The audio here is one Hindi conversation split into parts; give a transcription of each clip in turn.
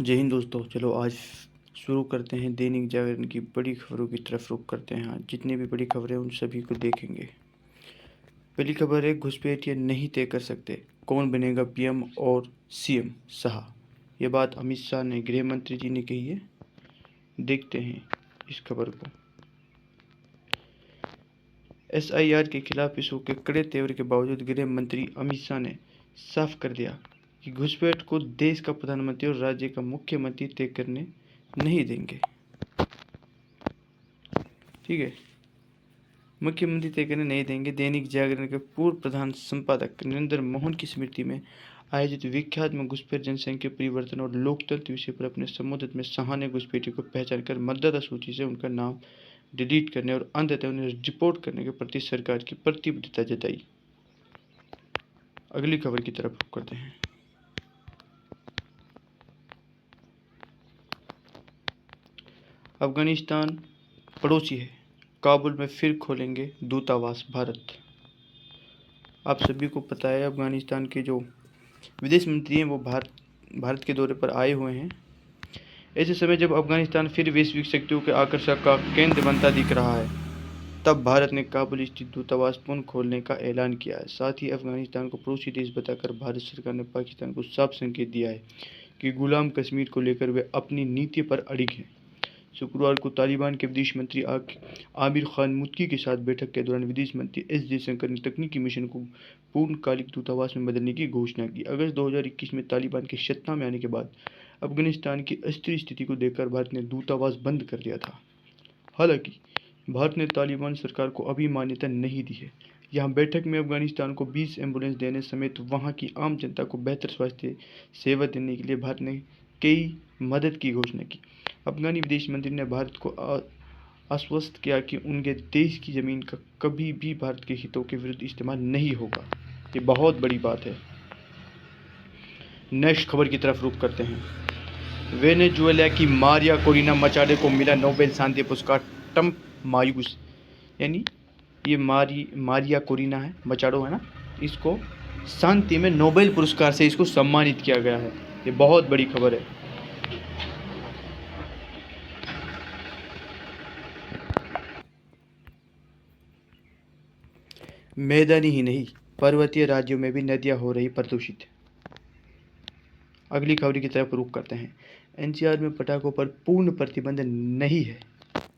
जय हिंद दोस्तों। चलो आज शुरू करते हैं दैनिक जागरण की बड़ी खबरों की तरफ रुख करते हैं। आज जितनी भी बड़ी खबरें उन सभी को देखेंगे। पहली खबर है, घुसपैठिए नहीं तय कर सकते कौन बनेगा पीएम और सीएम। शाह, ये बात अमित शाह ने, गृह मंत्री जी ने कही है। देखते हैं इस खबर को। एसआईआर के खिलाफ विश्व के कड़े तेवर के बावजूद गृह मंत्री अमित शाह ने साफ कर दिया कि घुसपैठ को देश का प्रधानमंत्री और राज्य का मुख्यमंत्री तय करने नहीं देंगे। ठीक है, मुख्यमंत्री तय करने नहीं देंगे। दैनिक जागरण के पूर्व प्रधान संपादक नरेंद्र मोहन की स्मृति में आयोजित विख्यात में घुसपैठ जनसंख्या परिवर्तन और लोकतंत्र विषय पर अपने संबोधन में शाह ने घुसपैठियों को पहचान कर मतदाता सूची से उनका नाम डिलीट करने और अंततः उन्हें रिपोर्ट करने के प्रति सरकार की प्रतिबद्धता जताई। अगली खबर की तरफ करते हैं। अफगानिस्तान पड़ोसी है, काबुल में फिर खोलेंगे दूतावास भारत। आप सभी को पता है, अफगानिस्तान के जो विदेश मंत्री हैं वो भारत के दौरे पर आए हुए हैं। ऐसे समय जब अफगानिस्तान फिर वैश्विक शक्तियों के आकर्षण का केंद्र बनता दिख रहा है, तब भारत ने काबुल स्थित दूतावास पुनः खोलने का ऐलान किया है। साथ ही अफगानिस्तान को पड़ोसी देश बताकर भारत सरकार ने पाकिस्तान को साफ संकेत दिया है कि गुलाम कश्मीर को लेकर वे अपनी नीति पर अड़िग हैं। शुक्रवार को तालिबान के विदेश मंत्री आमिर खान मुत्की के साथ बैठक के दौरान विदेश मंत्री एस जयशंकर ने तकनीकी मिशन को पूर्णकालिक दूतावास में बदलने की घोषणा की। अगस्त 2021 में तालिबान के सत्ता में आने के बाद अफगानिस्तान की अस्थिर स्थिति को देखकर भारत ने दूतावास बंद कर दिया था। हालांकि भारत ने तालिबान सरकार को अभी मान्यता नहीं दी है। यहाँ बैठक में अफगानिस्तान को 20 एम्बुलेंस देने समेत वहाँ की आम जनता को बेहतर स्वास्थ्य सेवा देने के लिए भारत ने कई मदद की घोषणा की। अफगानी विदेश मंत्री ने भारत को आश्वस्त किया कि उनके देश की ज़मीन का कभी भी भारत के हितों के विरुद्ध इस्तेमाल नहीं होगा। ये बहुत बड़ी बात है। नेक्स्ट खबर की तरफ रुख करते हैं। वेनेजुएला की मारिया कोरिना मचाडो को मिला नोबेल शांति पुरस्कार। ट्रंप मायूस, यानी ये मारिया कोरिना है, मचाडो है ना, इसको शांति में नोबेल पुरस्कार से इसको सम्मानित किया गया है। ये बहुत बड़ी खबर है। मैदानी ही नहीं, पर्वतीय राज्यों में भी नदियां हो रही प्रदूषित। अगली खबर की तरफ रुख करते हैं। एनसीआर में पटाखों पर पूर्ण प्रतिबंध नहीं है,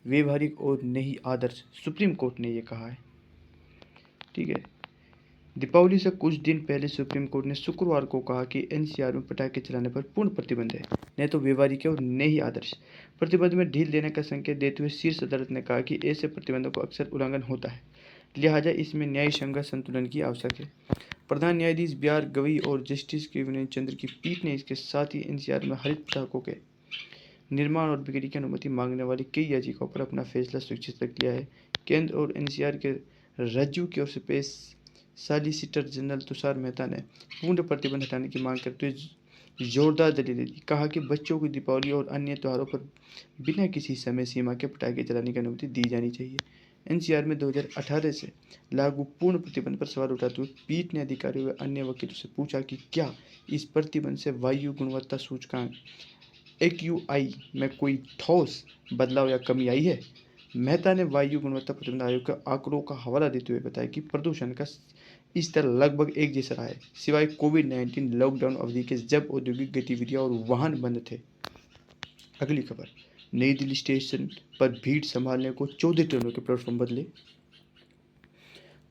व्यवहारिक और नहीं आदर्श, सुप्रीम कोर्ट ने ये कहा है। ठीक है, दीपावली से कुछ दिन पहले सुप्रीम कोर्ट ने शुक्रवार को कहा कि एनसीआर में पटाखे चलाने पर पूर्ण प्रतिबंध है, न तो व्यवहारिक और न ही आदर्श। प्रतिबंध में ढील देने का संकेत देते हुए शीर्ष अदालत ने कहा कि ऐसे प्रतिबंधों का अक्सर उल्लंघन होता है, लिहाजा इसमें न्याय संगत संतुलन की आवश्यक है। प्रधान न्यायाधीश बी आर गवई और जस्टिस के चंद्र की पीठ ने इसके साथ ही एनसीआर में हरित पटाखों के निर्माण और बिक्री की अनुमति मांगने वाली कई याचिकाओं पर अपना फैसला सुरक्षित रख लिया है। केंद्र और एनसीआर के राज्यों की ओर से पेश सॉलिसिटर जनरल तुषार मेहता ने पूर्ण प्रतिबंध हटाने की मांग करते हुए जोरदार दलीलें दी। कहा कि बच्चों को दीपावली और अन्य त्योहारों पर बिना किसी समय सीमा के पटाखे चलाने की अनुमति दी जानी चाहिए। एनसीआर में 2018 से लागू पूर्ण प्रतिबंध पर सवाल उठाते हुए पीठ ने अधिकारियों व अन्य वकीलों से पूछा कि क्या इस प्रतिबंध से वायु गुणवत्ता सूचकांक एक्यूआई में कोई ठोस बदलाव या कमी आई है। मेहता ने वायु गुणवत्ता प्रतिबंध आयोग के आंकड़ों का हवाला देते हुए बताया कि प्रदूषण का स्तर लगभग एक जैसा रहा है, सिवाय कोविड-19 लॉकडाउन अवधि के, जब औद्योगिक गतिविधियां और वाहन बंद थे। अगली खबर, नई दिल्ली स्टेशन पर भीड़ संभालने को 14 ट्रेनों के प्लेटफॉर्म बदले।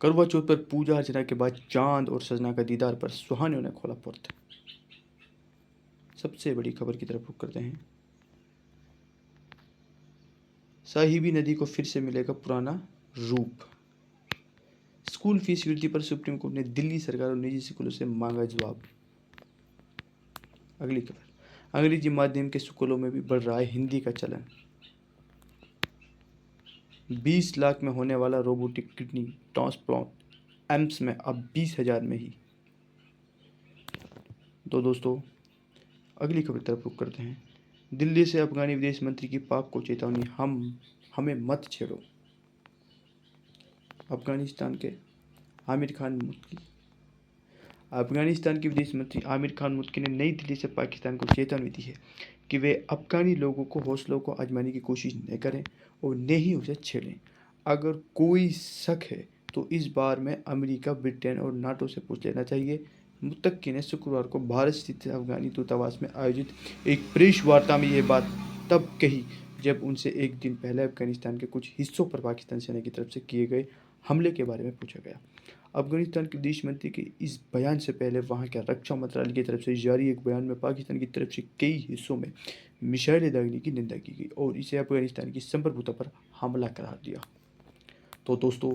करवा चौथ पर पूजा अर्चना के बाद चांद और सजना का दीदार पर सुहानियों ने खोला पोर्ट। सबसे बड़ी खबर की तरफ रुख करते हैं। साहिबी नदी को फिर से मिलेगा पुराना रूप। स्कूल फीस वृद्धि पर सुप्रीम कोर्ट ने दिल्ली सरकार और निजी स्कूलों से मांगा जवाब। अगली खबर, अंग्रेजी माध्यम के स्कूलों में भी बढ़ रहा है हिंदी का चलन। 20 लाख में होने वाला रोबोटिक किडनी ट्रांसप्लांट एम्स में अब 20,000 में ही। तो दोस्तों, अगली खबर तरफ रुख करते हैं। दिल्ली से अफगानी विदेश मंत्री की पाक को चेतावनी, हमें मत छेड़ो। अफगानिस्तान के आमिर खान मुत्की। अफगानिस्तान के विदेश मंत्री आमिर खान मुत्की ने नई दिल्ली से पाकिस्तान को चेतावनी दी है कि वे अफगानी लोगों को हौसलों को आजमाने की कोशिश न करें और न ही उसे छेड़ें। अगर कोई शक है तो इस बारे में अमेरिका, ब्रिटेन और नाटो से पूछ लेना चाहिए। मुत्तकी ने शुक्रवार को भारत स्थित अफगानी दूतावास में आयोजित एक प्रेस वार्ता में ये बात तब कही जब उनसे एक दिन पहले अफगानिस्तान के कुछ हिस्सों पर पाकिस्तान सेना की तरफ से किए गए हमले के बारे में पूछा गया। अफगानिस्तान के विदेश मंत्री के इस बयान से पहले वहां के रक्षा मंत्रालय की तरफ से जारी एक बयान में पाकिस्तान की तरफ से कई हिस्सों में मिसाइलें दागने की निंदा की गई और इसे अफगानिस्तान की संप्रभुता पर हमला करार दिया। तो दोस्तों,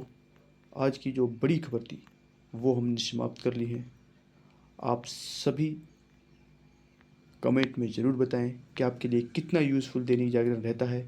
आज की जो बड़ी खबर थी वो हमने समाप्त कर ली है। आप सभी कमेंट में ज़रूर बताएं कि आपके लिए कितना यूज़फुल दैनिक जागरण रहता है।